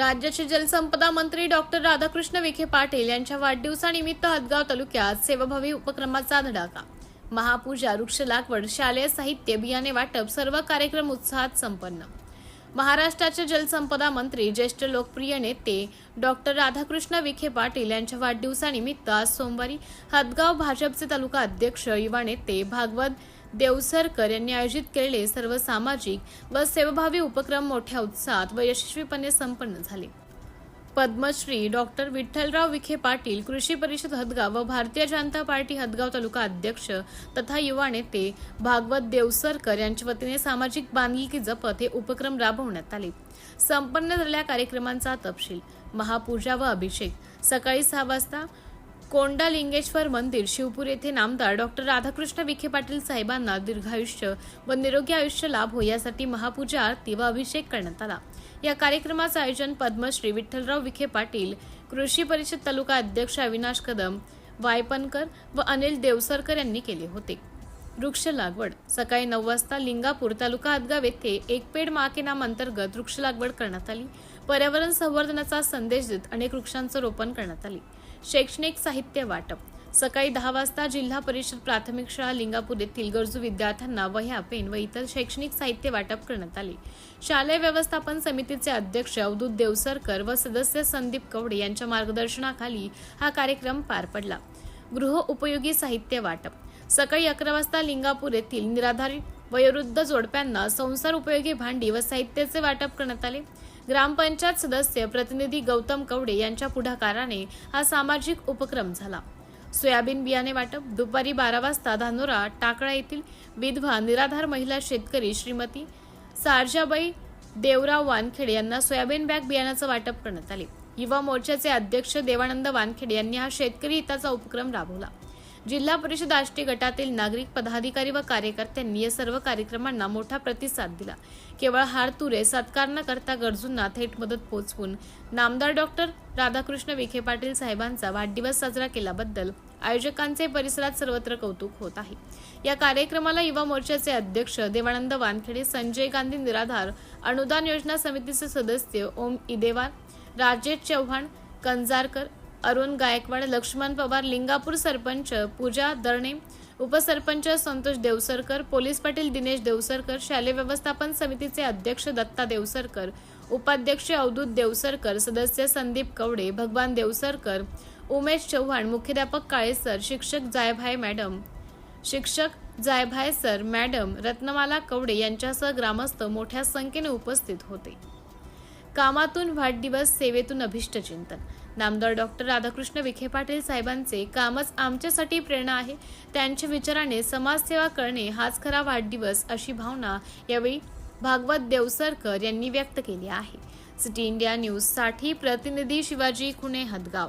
राज्याचे जलसंपदा मंत्री डॉक्टर राधाकृष्ण विखे पाटील यांच्या वाढदिवसानिमित्त हदगाव तालुक्यात सेवाभावी उपक्रमाचा धडाका. महापूजा, वृक्ष लागवड, शालेय साहित्य, बियाणे वाटप सर्व कार्यक्रम उत्साहात संपन्न. महाराष्ट्राचे जलसंपदा मंत्री, ज्येष्ठ लोकप्रिय नेते डॉक्टर राधाकृष्ण विखे पाटील यांच्या वाढदिवसानिमित्त आज सोमवारी हदगाव भाजपचे तालुका अध्यक्ष, युवा नेते भागवत देवसरकर यांनी आयोजित केलेले सर्व सामाजिक व सेवाभावी उपक्रम मोठ्या उत्साहात व यशस्वीपणे संपन्न झाले. पद्मश्री डॉक्टर विठ्ठलराव विखे पाटील, कृषी परिषद हदगाव व भारतीय जनता पार्टी हदगाव तालुका अध्यक्ष तथा युवा नेते भागवत देवसरकर यांच्या वतीने सामाजिक बांधिलकी जपत हे उपक्रम राबवण्यात आले. संपन्न झालेल्या कार्यक्रमांचा तपशील. महापूजा व अभिषेक सकाळी 6 वाजता कोंडालिंगेश्वर मंदिर, शिवपूर येथे नामदार डॉक्टर राधाकृष्ण विखे पाटील साहेबांना दीर्घायुष्य व निरोगी आयुष्य लाभो यासाठी महापूजा, आरती व अभिषेक करण्यात आला. या कार्यक्रमाचे आयोजन पद्मश्री विठ्ठलराव विखे पाटील, कृषी परिषद तालुका अध्यक्ष अविनाश कदम, वायपनकर व अनिल देवसरकर यांनी केले होते. वृक्ष लागवड सकाळी 9 वाजता लिंगापूर तालुका हदगाव येथे एक पेड माँ के नाम अंतर्गत वृक्ष लागवड करण्यात आली. पर्यावरण संवर्धनाचा संदेश देत अनेक वृक्षांचे रोपण करण्यात आले. शैक्षणिक साहित्य वाटप सकाळी 10 वाजता जिल्हा परिषद प्राथमिक शाळा लिंगापूर येथील गरजू विद्यार्थ्यांना वह्या, पेन व इतर शैक्षणिक साहित्य वाटप करण्यात आले. शालेय व्यवस्थापन समितीचे अध्यक्ष अवधूत देवसरकर व सदस्य संदीप कवडे यांच्या मार्गदर्शनाखाली हा कार्यक्रम पार पडला. गृह उपयोगी साहित्य वाटप सकाळी 11 वाजता लिंगापूर येथील निराधारी वयोवृद्ध जोडप्यांना संसार उपयोगी भांडी व साहित्याचे वाटप करण्यात आले. ग्रामपंचायत सदस्य प्रतिनिधी गौतम कवडे यांच्या पुढाकाराने हा सामाजिक उपक्रम झाला. सोयाबीन बियाणे वाटप दुपारी 12 वाजता धानोरा टाकळा येथील विधवा निराधार महिला शेतकरी श्रीमती सारजाबाई देवराव वानखेडे यांना सोयाबीन बॅग बियाण्याचं वाटप करण्यात आले. युवा मोर्चाचे अध्यक्ष देवानंद वानखेडे यांनी हा शेतकरी हिताचा उपक्रम राबवला. जिल्हा परिषद आष्टी गटातील नागरिक, पदाधिकारी व कार्यकर्त्यांनी या सर्व कार्यक्रमांना मोठा प्रतिसाद दिला. केवळ हारतुरे सत्कार न करता गरजूंना थेट मदत पोहोचवून नामदार डॉक्टर राधाकृष्ण विखे पाटील साहेबांचा वाढदिवस साजरा केल्याबद्दल आयोजकांचे परिसरात सर्वत्र कौतुक होत आहे. या कार्यक्रमाला युवा मोर्चाचे अध्यक्ष देवानंद वानखेडे, संजय गांधी निराधार अनुदान योजना समितीचे सदस्य ओम इदेवार, राजेश चव्हाण कंजारकर, अरुण गायकवाड, लक्ष्मण पवार, लिंगापूर सरपंच पूजा दरणे, उपसरपंच संतोष देवसरकर, पोलीस पाटील दिनेश देवसरकर, शालेय व्यवस्थापन समितीचे अध्यक्ष दत्ता देवसरकर, उपाध्यक्ष अवधूत देवसरकर, सदस्य संदीप कवडे, भगवान देवसरकर, उमेश चव्हाण, मुख्याध्यापक काळेसर, शिक्षक जायभाय सर, मॅडम रत्नमाला कवडे यांच्यासह ग्रामस्थ मोठ्या संख्येने उपस्थित होते. कामातून वाढदिवस, सेवेतून अभिष्ट चिंतन. नामदार डॉक्टर राधाकृष्ण विखे पाटील साहेबांचे कामच आमच्यासाठी प्रेरणा आहे. त्यांच्या विचाराने समाजसेवा करणे हाच खरा वाढदिवस, अशी भावना यावेळी भागवत देवसरकर यांनी व्यक्त केली आहे. सिटी इंडिया न्यूज साठी प्रतिनिधी शिवाजी खुणे, हदगाव.